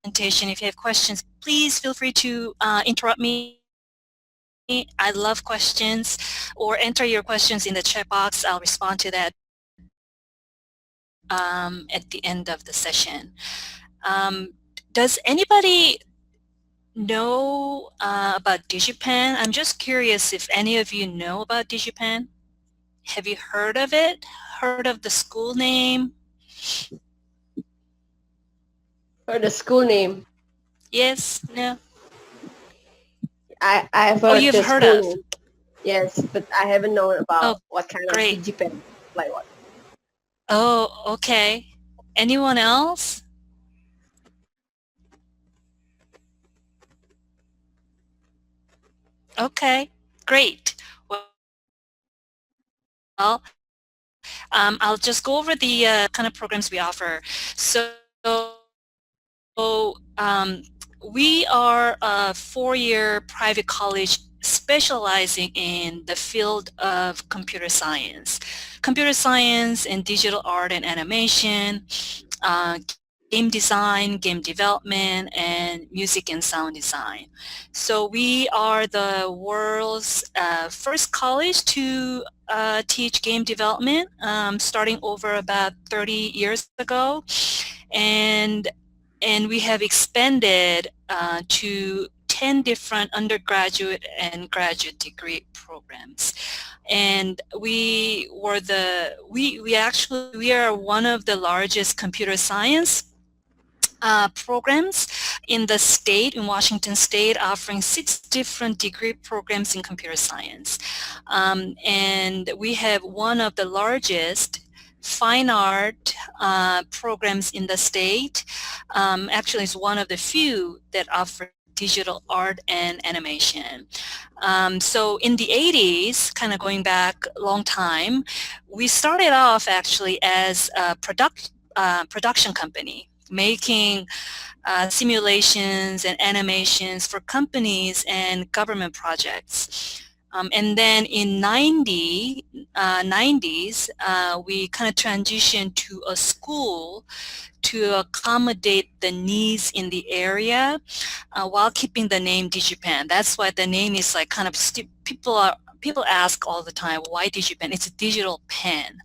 presentation. If you have questions, please feel free to interrupt me. I love questions, or enter your questions in the chat box. I'll respond to that at the end of the session. Does anybody know about DigiPen? I'm just curious if any of you know about DigiPen. Have you heard of it? Heard of the school name? For the school name, Yes? No? I've Oh, heard you've the heard school of. name. Yes, but I haven't known about Oh, what kind of great. DigiPen, like what. Oh, okay. Anyone else? Okay, great. Well, I'll just go over the kind of programs we offer. We are a four-year private college specializing in the field of computer science and digital art and animation, game design, game development, and music and sound design. So we are the world's first college to teach game development, starting over about 30 years ago, and we have expanded to 10 different undergraduate and graduate degree programs. And we are one of the largest computer science programs in the state, in Washington State, offering 6 different degree programs in computer science. And we have one of the largest fine art programs in the state. Actually, it's one of the few that offer digital art and animation. So in the 80s, kind of going back a long time, we started off actually as a production company, making simulations and animations for companies and government projects. And then in 90s, we kind of transitioned to a school to accommodate the needs in the area while keeping the name DigiPen. That's why the name is like kind of people ask all the time, why DigiPen? It's a digital pen.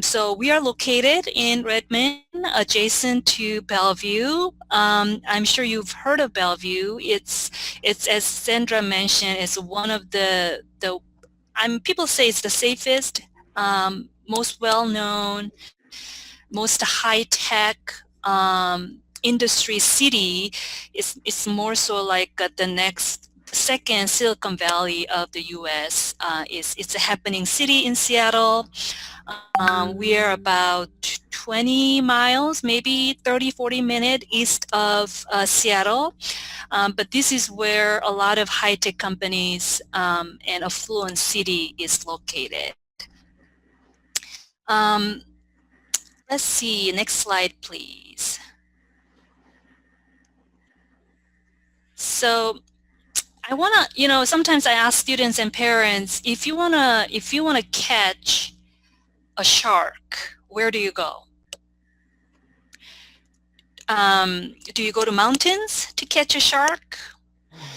So we are located in Redmond, adjacent to Bellevue. I'm sure you've heard of Bellevue. It's as Sandra mentioned, it's one of people say it's the safest, most well-known, most high-tech industry city. It's more so like the next second Silicon Valley of the U.S. It's a happening city in Seattle. We are about 20 miles, maybe 30, 40 minutes east of Seattle. But this is where a lot of high-tech companies and affluent city is located. Um, let's see, next slide, please. So I want to, sometimes I ask students and parents, if you want to catch a shark, where do you go? Do you go to mountains to catch a shark,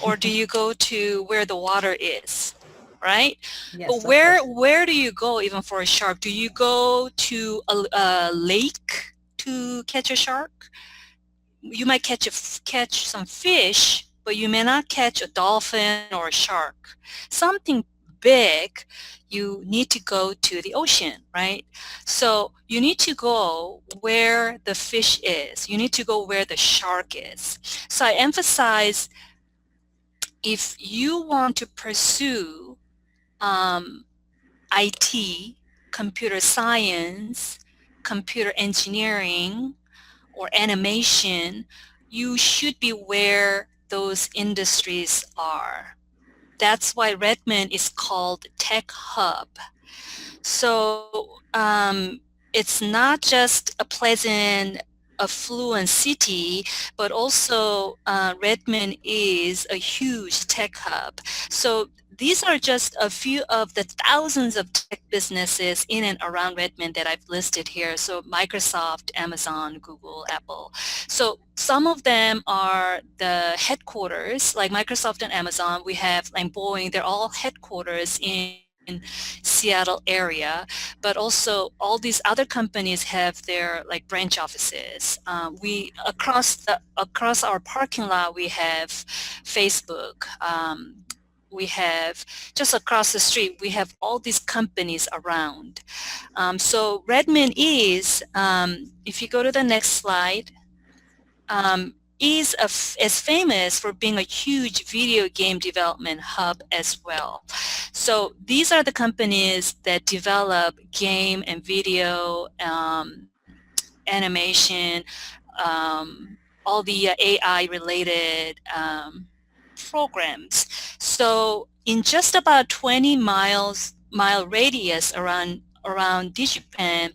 or do you go to where the water is, right? But Yes, of course. where do you go even for a shark? Do you go to a lake to catch a shark? You might catch some fish, but you may not catch a dolphin or a shark. Something big, you need to go to the ocean, right? So you need to go where the fish is. You need to go where the shark is. So I emphasize, if you want to pursue IT, computer science, computer engineering, or animation, you should be where those industries are. That's why Redmond is called Tech Hub. So it's not just a pleasant, affluent city, but also Redmond is a huge tech hub. So these are just a few of the thousands of tech businesses in and around Redmond that I've listed here. So Microsoft, Amazon, Google, Apple. So some of them are the headquarters, like Microsoft and Amazon. We have like Boeing, they're all headquarters in Seattle area, but also all these other companies have their like branch offices. We across our parking lot we have Facebook. We have just across the street, we have all these companies around. So Redmond is, if you go to the next slide, is famous for being a huge video game development hub as well. So these are the companies that develop game and video, animation, all the AI related programs. So in just about 20 mile radius around DigiPen,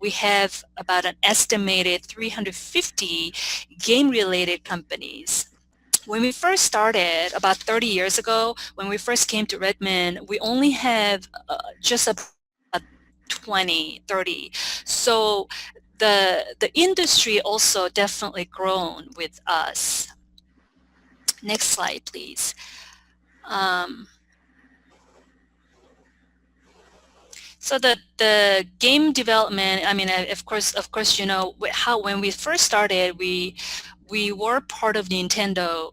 we have about an estimated 350 game-related companies. When we first started about 30 years ago, when we first came to Redmond, we only have just about 20, 30. So the industry also definitely grown with us. Next slide, please. So the game development, I mean, of course, you know how when we first started, we were part of Nintendo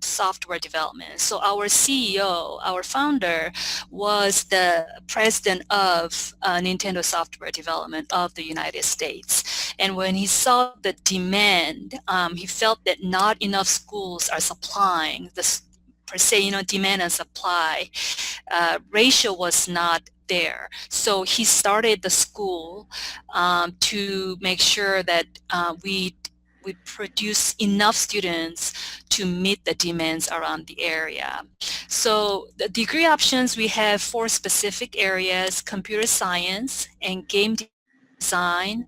software development. So our CEO, our founder, was the president of Nintendo software development of the United States. And when he saw the demand, he felt that not enough schools are supplying this per se, you know, demand and supply ratio was not there. So he started the school to make sure that we produce enough students to meet the demands around the area. So the degree options, we have 4 specific areas: computer science and game design,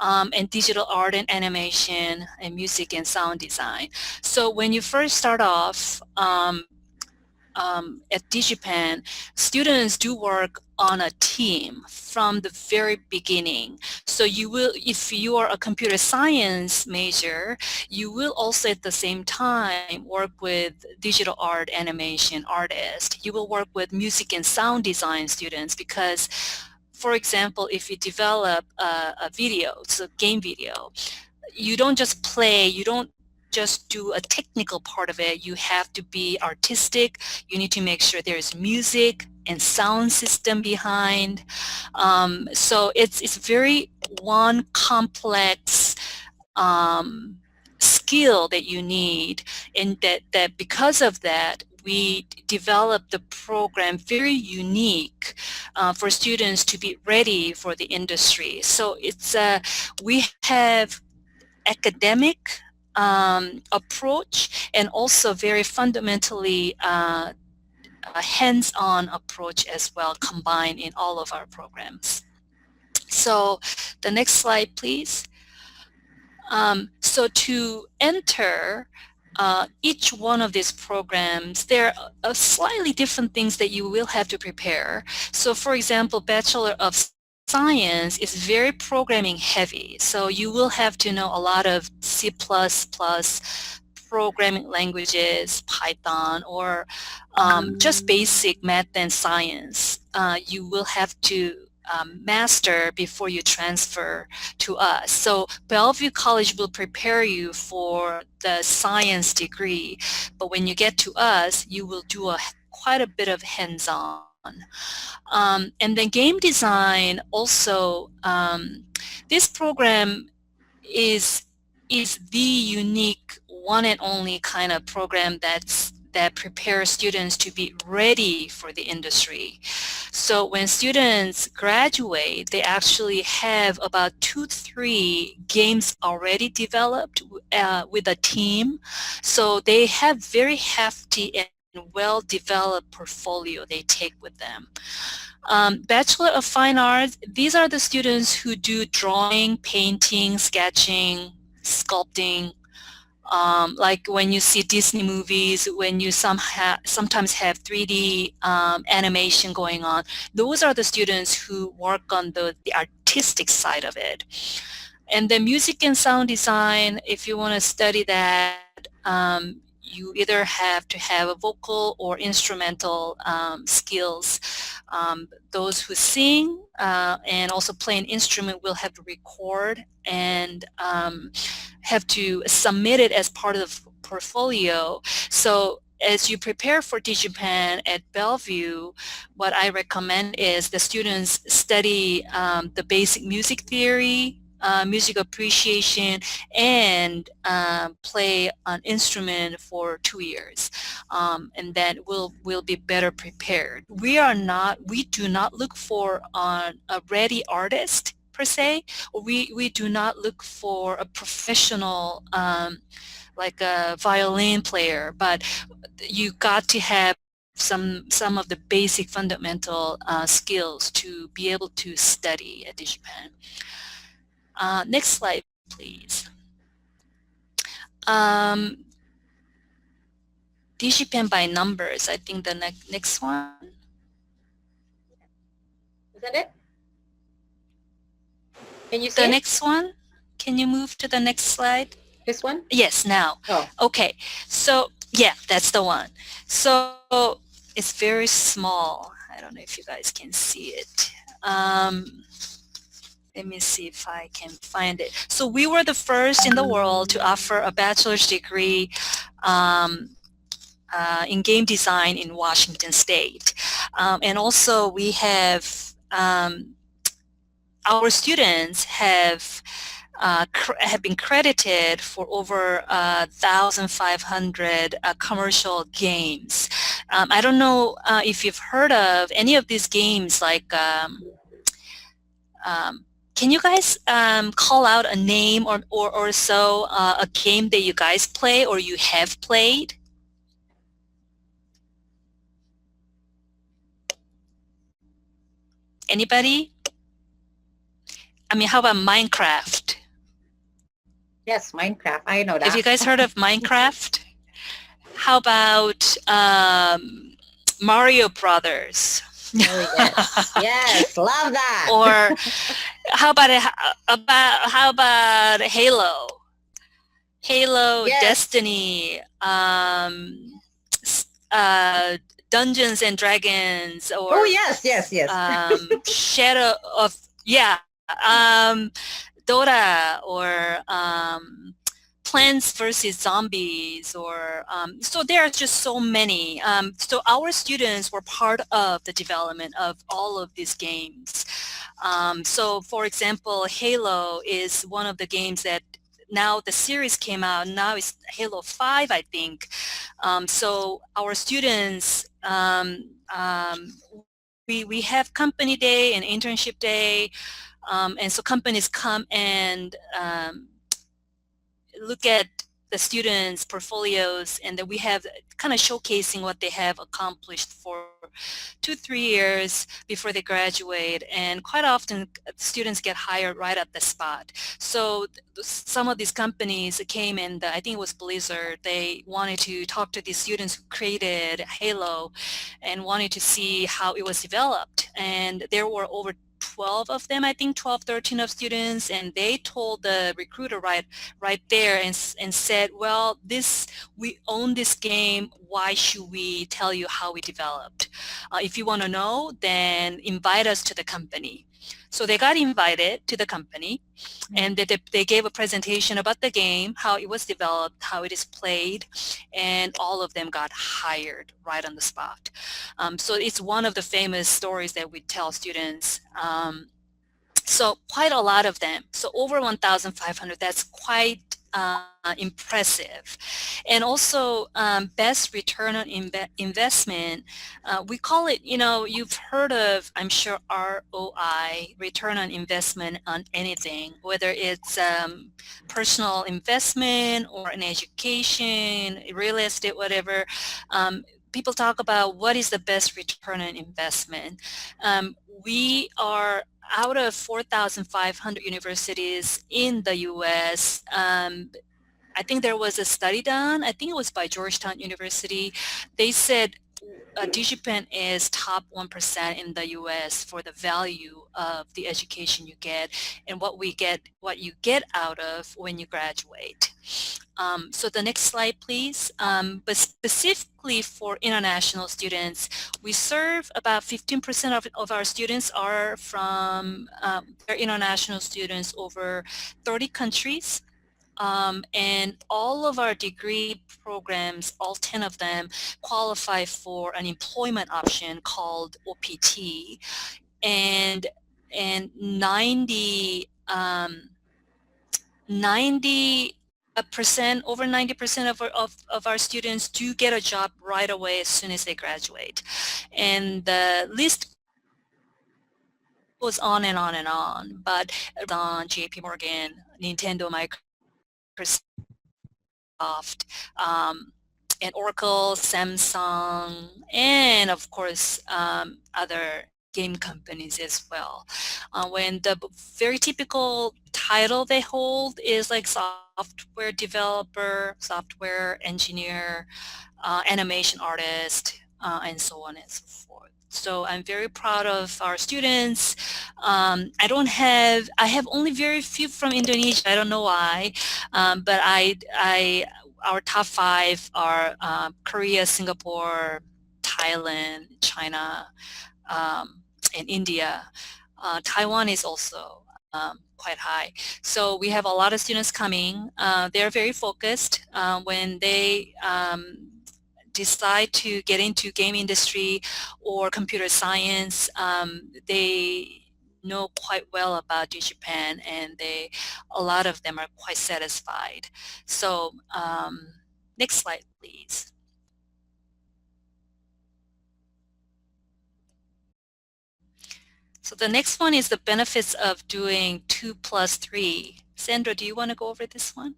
and digital art and animation, and music and sound design. So when you first start off, at DigiPen, students do work on a team from the very beginning. So you will, if you are a computer science major, you will also at the same time work with digital art animation artists. You will work with music and sound design students because, for example, if you develop a video, so game video, you don't just play, you don't just do a technical part of it. You have to be artistic. You need to make sure there's music and sound system behind. So it's very one complex skill that you need, and that because of that, we developed the program very unique for students to be ready for the industry. So it's we have academic approach and also very fundamentally a hands-on approach as well, combined in all of our programs. So the next slide, please. So to enter each one of these programs, there are slightly different things that you will have to prepare. So for example, Bachelor of Science is very programming heavy. So you will have to know a lot of C++, programming languages, Python, or just basic math and science. You will have to master before you transfer to us. So Bellevue College will prepare you for the science degree, but when you get to us, you will do quite a bit of hands-on. And then game design also, this program is the unique one and only kind of program that prepares students to be ready for the industry. So when students graduate, they actually have about 2 to 3 games already developed with a team. So they have very hefty and well-developed portfolio they take with them. Bachelor of Fine Arts, these are the students who do drawing, painting, sketching, sculpting, Like when you see Disney movies, when you sometimes have 3D animation going on, those are the students who work on the artistic side of it. And then music and sound design, if you want to study that, you either have to have a vocal or instrumental skills. Those who sing and also play an instrument will have to record and have to submit it as part of the portfolio. So as you prepare for DigiPen at Bellevue, what I recommend is the students study the basic music theory, music appreciation, and play an instrument for 2 years, and then we'll be better prepared. We do not look for a ready artist per se. We do not look for a professional like a violin player, but you got to have some of the basic fundamental skills to be able to study at DigiPen. Next slide, please. Um, DigiPen by numbers. I think the next one. Is that it? Can you see The it? next one. Can you move to the next slide? This one? Yes, now. Oh. Okay, so yeah, that's the one. So it's very small. I don't know if you guys can see it. Let me see if I can find it. So we were the first in the world to offer a bachelor's degree in game design in Washington State. And also we have, our students have been credited for over 1,500 commercial games. I don't know if you've heard of any of these games, like can you guys call out a name or so, a game that you guys play or you have played? Anybody? I mean, how about Minecraft? Yes, Minecraft. I know that. Have you guys heard of Minecraft? How about Mario Brothers? Oh, yes. Yes, love that. Or how about Halo? Halo, Yes. Destiny, Dungeons and Dragons, or Oh, yes. Shadow of, yeah, Dota, or Plants vs. Zombies, or so there are just so many. So our students were part of the development of all of these games. So for example, Halo is one of the games that now the series came out. Now it's Halo 5, I think. So our students, we have company day and internship day, and so companies come and look at the students' portfolios, and then we have kind of showcasing what they have accomplished for 2-3 years before they graduate, and quite often students get hired right at the spot. So some of these companies came, and I think it was Blizzard, they wanted to talk to these students who created Halo and wanted to see how it was developed, and there were over 12 of them, I think 12, 13 of students, and they told the recruiter right there and said, well, we own this game, why should we tell you how we developed? If you want to know, then invite us to the company. So they got invited to the company, and they gave a presentation about the game, how it was developed, how it is played, and all of them got hired right on the spot. So it's one of the famous stories that we tell students. So quite a lot of them. So over 1,500, that's quite impressive. And also best return on investment, we call it, you've heard of, I'm sure, ROI, return on investment on anything, whether it's personal investment or an education, real estate, whatever. People talk about what is the best return on investment. We are out of 4,500 universities in the U.S., I think there was a study done, I think it was by Georgetown University. They said DigiPen is top 1% in the US for the value of the education you get and what you get out of when you graduate. So the next slide, please. But specifically for international students, we serve about 15% of our students are from, they're international students over 30 countries. And all of our degree programs, all 10 of them, qualify for an employment option called OPT. And 90% over 90% of our students do get a job right away as soon as they graduate. And the list goes on and on and on, but on JP Morgan, Nintendo, Microsoft, and Oracle, Samsung, and of course other game companies as well. When the very typical title they hold is like software developer, software engineer, animation artist, and so on and so forth. So I'm very proud of our students. I have only very few from Indonesia. I don't know why, but our top 5 are Korea, Singapore, Thailand, China, and India. Taiwan is also quite high. So we have a lot of students coming. They're very focused. When they decide to get into game industry or computer science, they know quite well about DigiPen, and a lot of them are quite satisfied. So next slide, please. So the next one is the benefits of doing 2+3. Sandra, do you want to go over this one?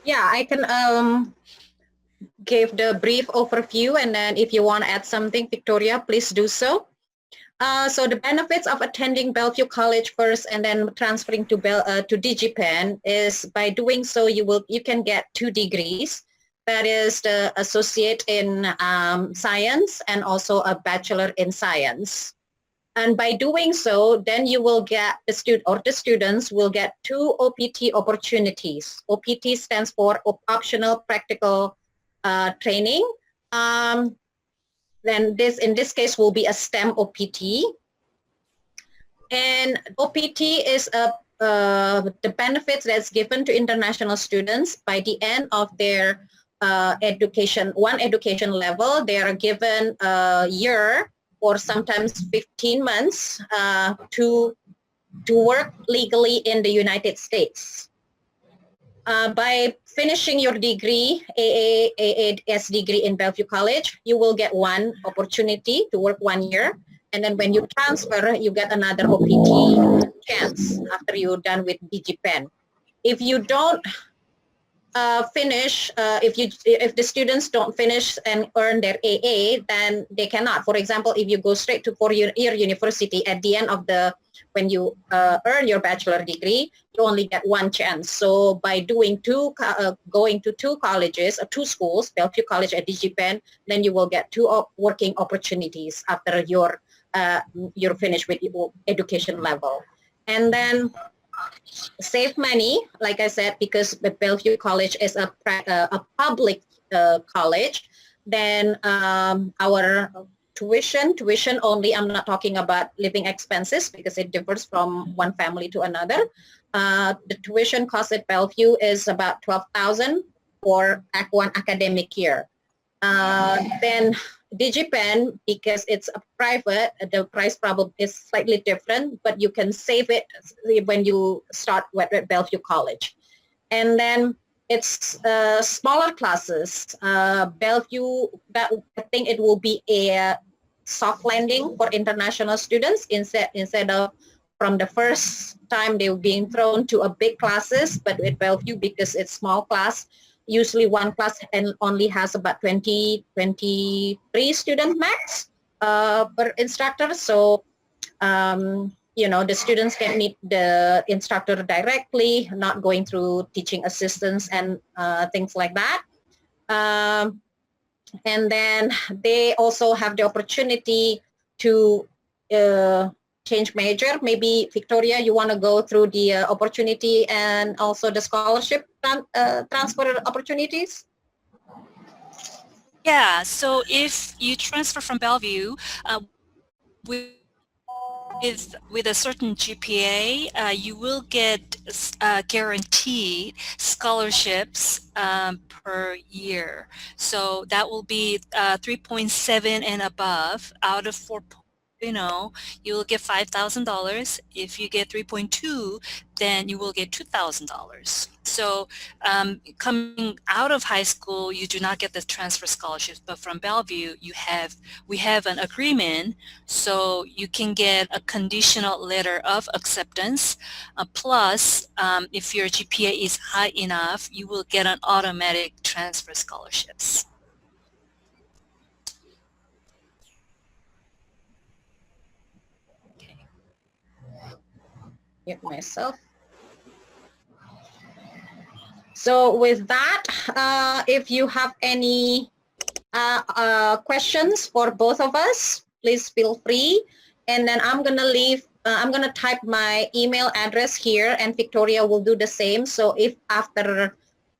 Yeah, I can give the brief overview, and then if you want to add something, Victoria, please do so. So the benefits of attending Bellevue College first and then transferring to DigiPen is, by doing so you can get 2 degrees. That is the associate in science and also a bachelor in science. And by doing so, then you will get the students will get 2 OPT opportunities. OPT stands for optional practical training. Then in this case will be a STEM OPT. And OPT is the benefits that's given to international students by the end of their education level. They are given a year or sometimes 15 months to work legally in the United States. By finishing your degree, AAS degree in Bellevue College, you will get 1 opportunity to work 1 year. And then when you transfer, you get another OPT chance after you're done with DigiPen. If you don't finish, if the students don't finish and earn their AA, then they cannot. For example, if you go straight to 4-year university, at the end of when you earn your bachelor degree, you only get 1 chance. So by doing going to 2 colleges or 2 schools, Bellevue College and DigiPen, then you will get 2 working opportunities after you're finished with your education level. And then save money, like I said, because the Bellevue College is a public college. Then our tuition only, I'm not talking about living expenses because it differs from one family to another. The tuition cost at Bellevue is about $12,000 for 1 academic year. Then DigiPen, because it's a private, the price probably is slightly different, but you can save it when you start at Bellevue College. And then it's smaller classes. Bellevue, I think it will be a soft landing for international students instead of from the first time they were being thrown to a big classes, but with Bellevue, because it's small class, usually 1 class and only has about 23 student max per instructor. So the students can meet the instructor directly, not going through teaching assistants and things like that. And then they also have the opportunity to change major. Maybe Victoria, you want to go through the opportunity and also the scholarship transfer opportunities? Yeah, so if you transfer from Bellevue with with a certain GPA, you will get guaranteed scholarships per year. So that will be 3.7 and above. Out of 4.0, you will get $5,000. If you get 3.2, then you will get $2,000. So coming out of high school, you do not get the transfer scholarships, but from Bellevue, we have an agreement, so you can get a conditional letter of acceptance. Plus, if your GPA is high enough, you will get an automatic transfer scholarships. Okay. Mute myself. So with that, if you have any questions for both of us, please feel free. And then I'm gonna type my email address here, and Victoria will do the same. So if after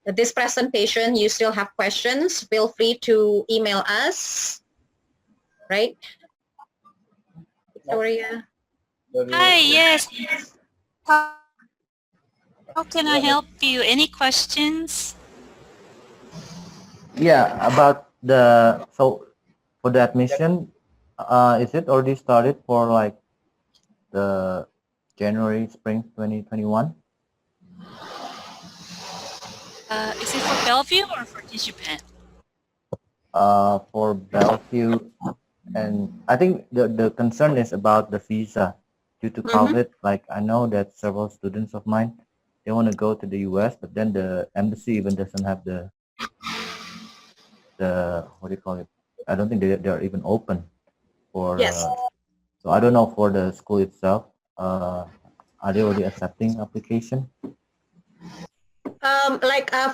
this presentation you still have questions, feel free to email us, right? Victoria? Hi, yes. How can I help you? Any questions? Yeah, about so for the admission, is it already started for like the January, spring 2021? Is it for Bellevue or for DigiPen? For Bellevue, and I think the concern is about the visa due to COVID. Like I know that several students of mine, they want to go to the US, but then the embassy even doesn't have the what do you call it? I don't think they're even open for. Yes. So I don't know for the school itself. Are they already accepting application?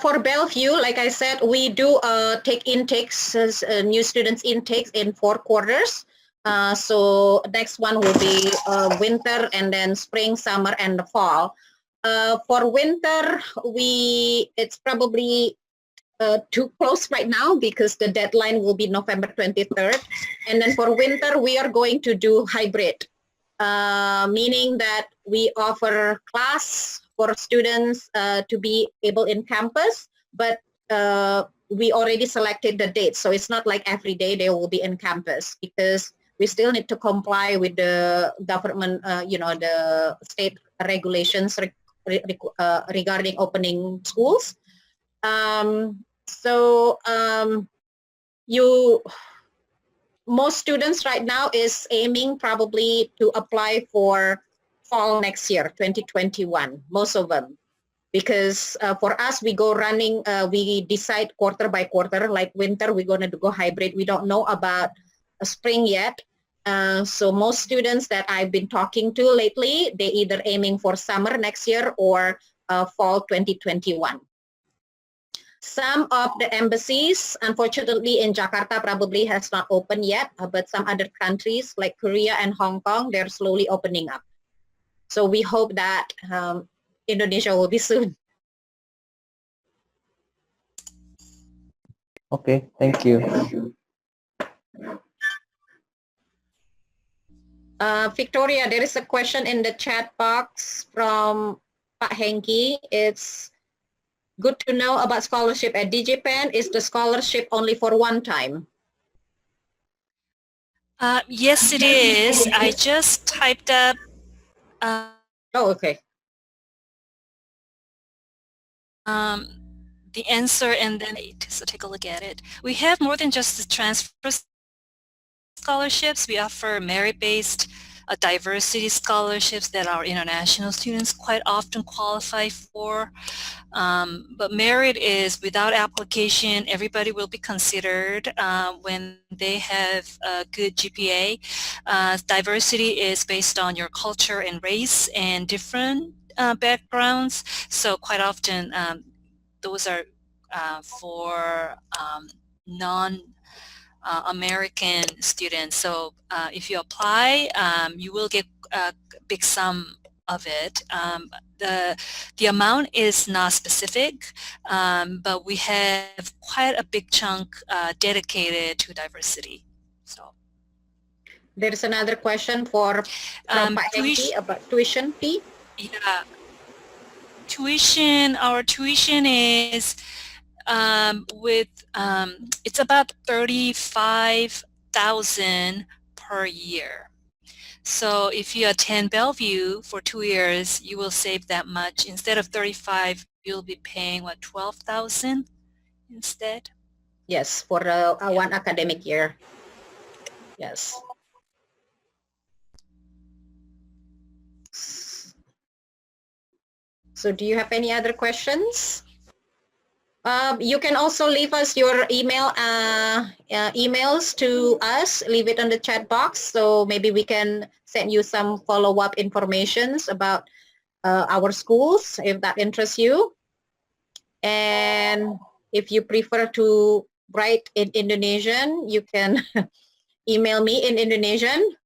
For Bellevue, like I said, we do take intakes, new students intakes in 4 quarters. So next one will be winter, and then spring, summer, and the fall. For winter, it's probably too close right now because the deadline will be November 23rd. And then for winter, we are going to do hybrid, meaning that we offer class for students to be able in campus, but we already selected the date. So it's not like every day they will be in campus because we still need to comply with the government, the state regulations regarding opening schools. Most students right now is aiming probably to apply for fall next year, 2021, most of them. Because for us, we go running, we decide quarter by quarter, like winter, we're going to go hybrid. We don't know about spring yet. So most students that I've been talking to lately, they either aiming for summer next year or fall 2021. Some of the embassies, unfortunately in Jakarta probably has not opened yet, but some other countries like Korea and Hong Kong, they're slowly opening up. So we hope that Indonesia will be soon. Okay, thank you. Victoria, there is a question in the chat box from Pak Henki. It's good to know about scholarship at DigiPen. Is the scholarship only for one time? Yes, it is. I just typed up. Okay. The answer, and then so take a look at it. We have more than just the transfer scholarships. We offer merit-based diversity scholarships that our international students quite often qualify for. But merit is without application. Everybody will be considered when they have a good GPA. Diversity is based on your culture and race and different backgrounds. So quite often those are for non-American students. So if you apply, you will get a big sum of it. The amount is not specific, but we have quite a big chunk dedicated to diversity. So There's another question from Pak Hengki about tuition fee. Yeah, our tuition is it's about 35,000 per year. So if you attend Bellevue for 2 years, you will save that much. Instead of 35, you'll be paying what, 12,000 instead? Yes, for one academic year. Yes. So do you have any other questions? You can also leave us your emails to us, leave it on the chat box. So maybe we can send you some follow-up informations about our schools if that interests you. And if you prefer to write in Indonesian, you can email me in Indonesian.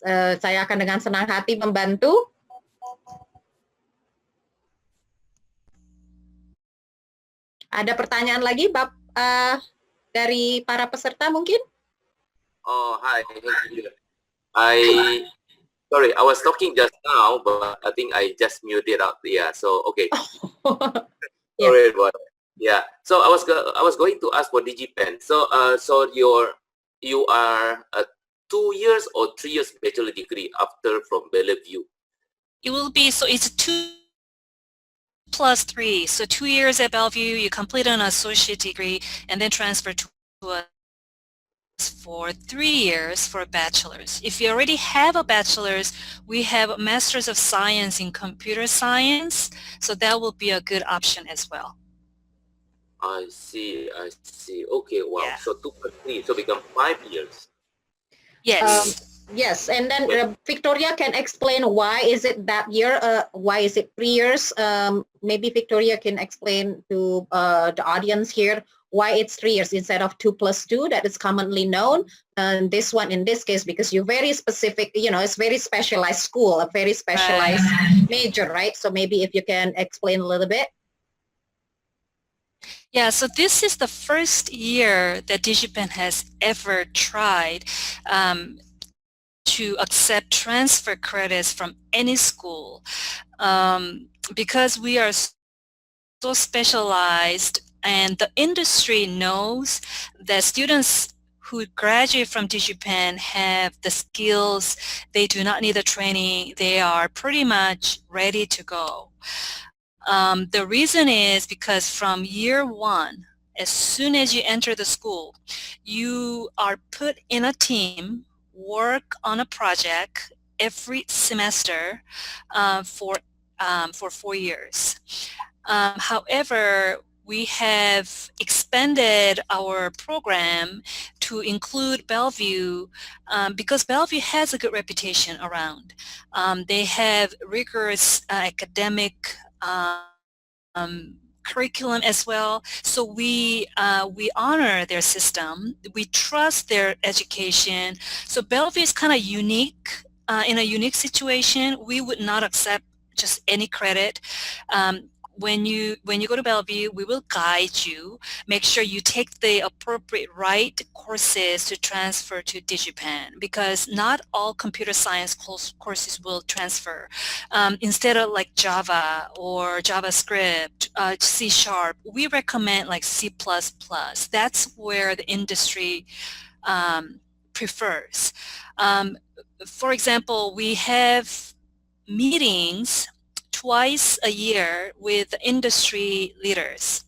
Saya akan dengan senang hati membantu. Ada pertanyaan lagi, dari para peserta mungkin? Oh, hi. Sorry, I was talking just now, but I think I just muted up. Yeah, so okay. Yeah. Sorry about that. Yeah. So I was going to ask for DigiPen. So you are a 2 years or 3 years bachelor degree after from Bellevue? It will be, so it's 2 plus 3. So 2 years at Bellevue, you complete an associate degree, and then transfer to a for 3 years for a bachelor's. If you already have a bachelor's, we have a master's of science in computer science, so that will be a good option as well. I see. Okay, wow. Yeah. So 2 plus 3, so become 5 years. Yes. Yes, and then Victoria can explain why is it that year, why is it 3 years? Maybe Victoria can explain to the audience here why it's 3 years instead of 2 plus 2 that is commonly known. And this one in this case, because you're very specific, you know, it's very specialized school, a very specialized major, right? So maybe if you can explain a little bit. Yeah, so this is the first year that DigiPen has ever tried to accept transfer credits from any school. Because we are so specialized and the industry knows that students who graduate from DigiPen have the skills, they do not need the training, they are pretty much ready to go. The reason is because from year 1, as soon as you enter the school, you are put in a team, work on a project every semester for 4 years. However, we have expanded our program to include Bellevue because Bellevue has a good reputation around. They have rigorous academic curriculum as well. So we honor their system. We trust their education. So Bellevue is kind of unique, in a unique situation. We would not accept just any credit. When you go to Bellevue, we will guide you, make sure you take the appropriate right courses to transfer to DigiPen, because not all computer science courses will transfer. Instead of like Java or JavaScript, C#, we recommend like C++. That's where the industry prefers. For example, we have meetings twice a year with industry leaders,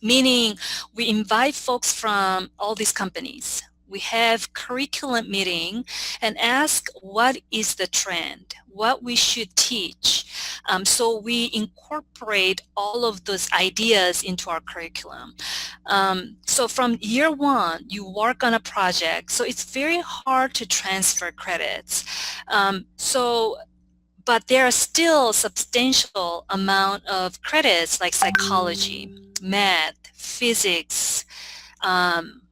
meaning we invite folks from all these companies. we have curriculum meeting and ask what is the trend, what we should teach. So we incorporate all of those ideas into our curriculum. So from year one, you work on a project, so it's very hard to transfer credits. But there are still substantial amount of credits like psychology, math, physics, um,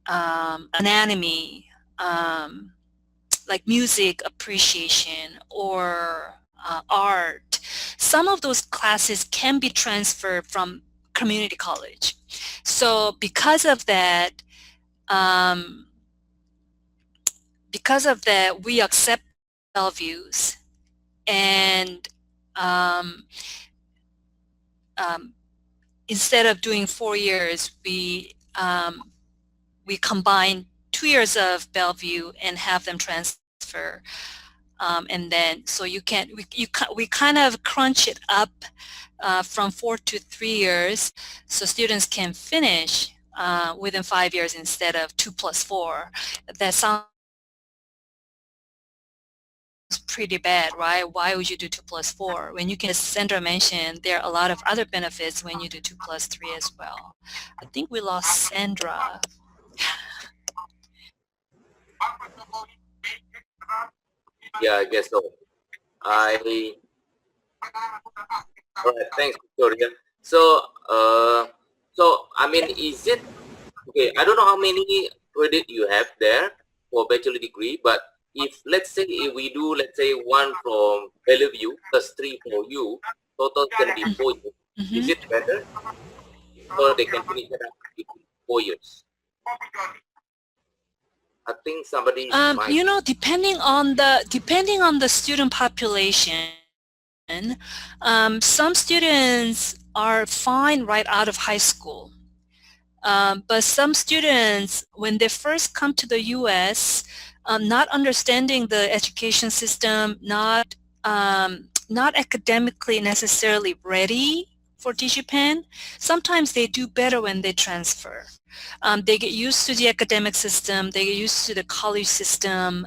anatomy, like music appreciation or art. Some of those classes can be transferred from community college. So um, because of that, we accept Bellevue's, and um, um, instead of doing 4 years, we combine 2 years of Bellevue and have them transfer. And then, so we kind of crunch it up from 4 to 3 years, so students can finish within 5 years instead of 2 plus 4. That sounds pretty bad, right? Why would you do 2 plus 4 when you can, as Sandra mentioned, there are a lot of other benefits when you do 2 plus 3 as well. I think we lost Sandra. Yeah, I guess so. All right, thanks, Victoria. So, I mean, is it okay? I don't know how many credit you have there for bachelor degree, but if let's say if we do, let's say 1 from Bellevue plus 3 for you, total can be 4 years. Is it better, or they can finish it up in 4 years? I think somebody might. You know, depending on the student population, some students are fine right out of high school. But some students, when they first come to the U.S., not understanding the education system, not academically necessarily ready for DigiPen, sometimes they do better when they transfer. They get used to the academic system, they get used to the college system,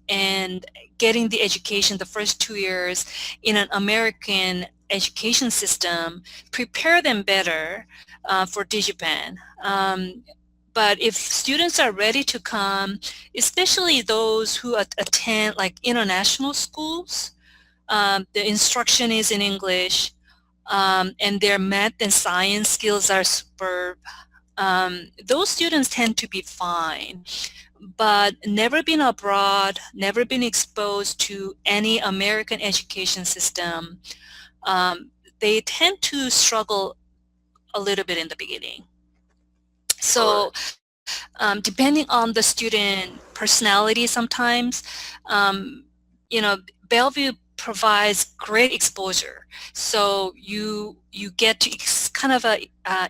and getting the education the first 2 years in an American education system prepare them better for DigiPen. But if students are ready to come, especially those who attend like international schools, the instruction is in English, and their math and science skills are superb, those students tend to be fine. But never been abroad, never been exposed to any American education system, they tend to struggle a little bit in the beginning. So depending on the student personality sometimes, you know, Bellevue provides great exposure. So you get to kind of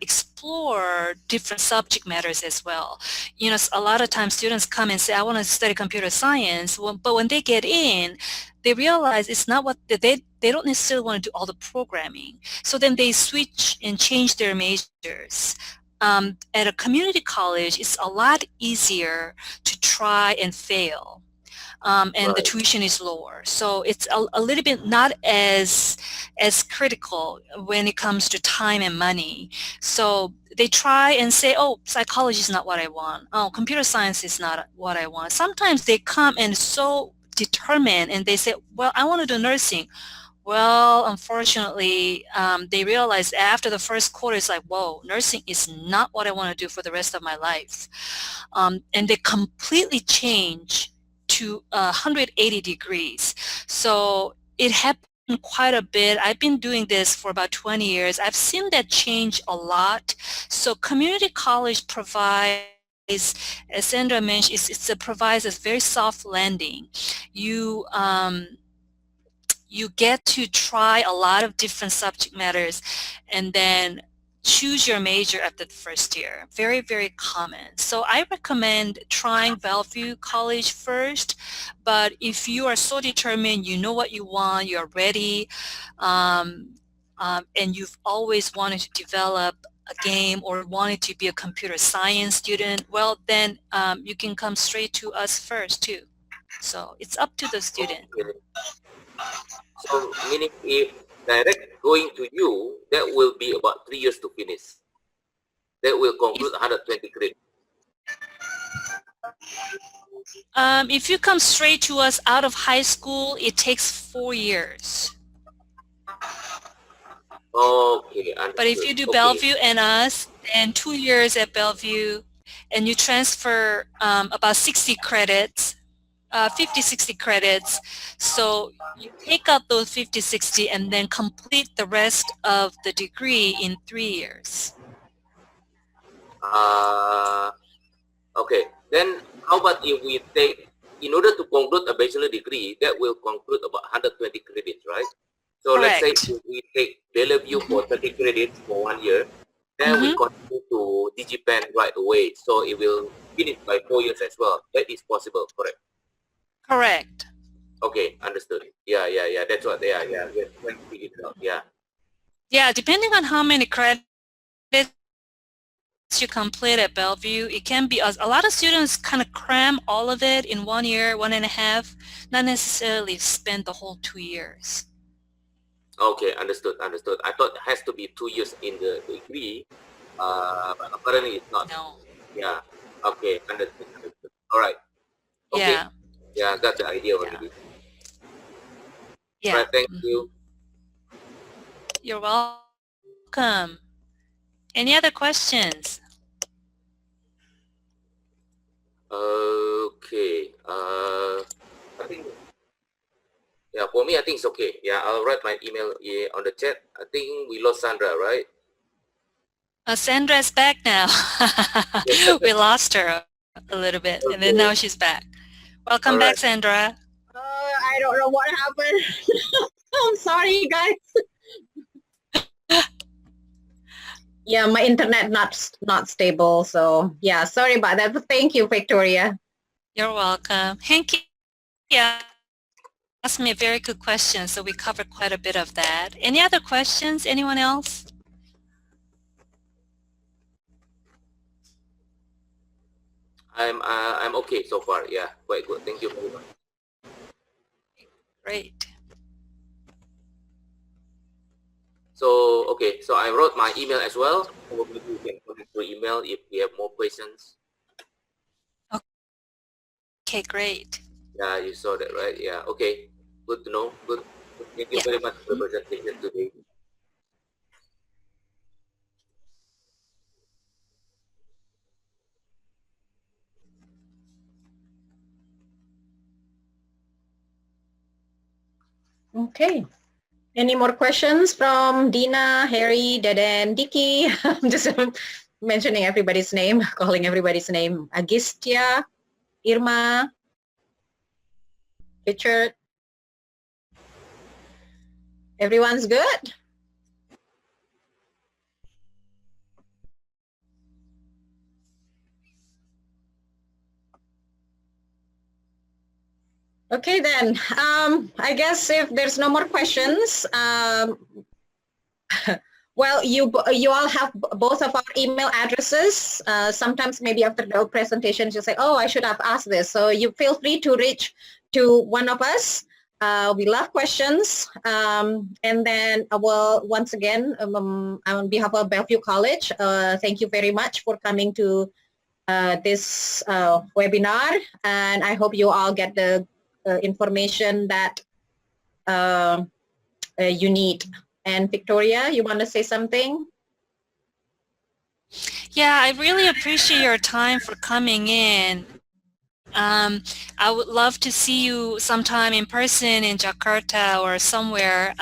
explore different subject matters as well. You know, a lot of times students come and say, I want to study computer science, but when they get in, they realize it's not what they don't necessarily want to do all the programming. So then they switch and change their majors. At a community college, it's a lot easier to try and fail. And the tuition is lower. So it's a little bit not as critical when it comes to time and money. So they try and say, oh, psychology is not what I want. Oh, computer science is not what I want. Sometimes they come and so determined and they say, well, I want to do nursing. Well, unfortunately, they realized after the first quarter, it's like, whoa, nursing is not what I want to do for the rest of my life. And they completely change to 180 degrees. So it happened quite a bit. I've been doing this for about 20 years. I've seen that change a lot. So community college provides, as Sandra mentioned, it provides a very soft landing. You get to try a lot of different subject matters and then choose your major after the first year. Very, very common. So I recommend trying Bellevue College first, but if you are so determined, you know what you want, you're ready, and you've always wanted to develop a game or wanted to be a computer science student, well, then you can come straight to us first too. So it's up to the student. Okay. So meaning if direct going to you, that will be about 3 years to finish. That will conclude 120 credits. If you come straight to us out of high school, it takes 4 years. Okay, understood. But if you do Okay. Bellevue and us, then 2 years at Bellevue, and you transfer about 60 credits, 50, 60 credits. So you take out those 50, 60 and then complete the rest of the degree in 3 years. Okay. Then how about if we take, in order to conclude a bachelor degree, that will conclude about 120 credits, right? So let's say Correct. if we take Bellevue for 30 credits for 1 year, then we continue to DigiPen right away. So it will finish by 4 years as well. That is possible, correct? Correct. Okay, understood. Yeah. That's what they are. Yeah, we're trying to figure it out. Yeah. Yeah, depending on how many credits you complete at Bellevue, it can be, a lot of students kind of cram all of it in 1 year, 1.5, not necessarily spend the whole 2 years. Okay, understood. I thought it has to be 2 years in the degree, but apparently it's not. No. Yeah. Okay, understood. All right. Okay. Yeah. Yeah, I got the idea already. Yeah. All right, thank you. You're welcome. Any other questions? Okay. I think, yeah, for me, I think it's okay. Yeah, I'll write my email on the chat. I think we lost Sandra, right? Sandra's back now. We lost her a little bit, and then now she's back. Welcome back, Sandra. I don't know what happened. I'm sorry, guys. Yeah, my internet not stable, so yeah, sorry about that. But thank you, Victoria. You're welcome. Hanky asked me a very good question, so we covered quite a bit of that. Any other questions? Anyone else? I'm okay so far. Yeah, quite good. Thank you very much. Great. So, okay, so I wrote my email as well. Probably you can connect through email if you have more questions. Okay, great. Yeah, you saw that, right? Yeah, okay. Good to know. Good. Thank you very much for the presentation today. Okay. Any more questions from Dina, Harry, Deden, Dicky? I'm just mentioning everybody's name, calling everybody's name. Agistia, Irma, Richard. Everyone's good? Okay, then. I guess if there's no more questions, well, you all have both of our email addresses. Sometimes maybe after the presentation, you say, oh, I should have asked this. So you feel free to reach to one of us. We love questions. And then I will, once again, on behalf of Bellevue College, thank you very much for coming to this webinar. And I hope you all get the information that you need. And Victoria, you want to say something? Yeah, I really appreciate your time for coming in. I would love to see you sometime in person in Jakarta or somewhere,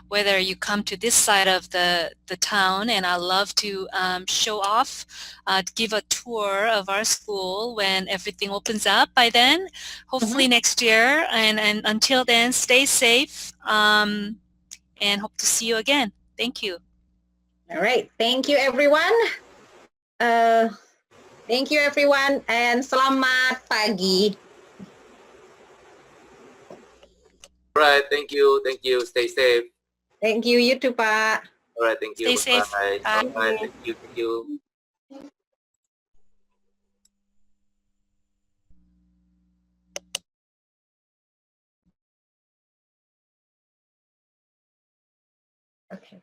whether you come to this side of the town, and I'd love to show off, give a tour of our school when everything opens up by then, hopefully next year. And until then, stay safe, and hope to see you again. Thank you. All right. Thank you, everyone. Thank you, everyone, and selamat pagi. All right, thank you. Stay safe. Thank you, you too, Pak. All right. Thank you. Stay safe. Bye. Bye. All right. Thank you. Thank you. Okay.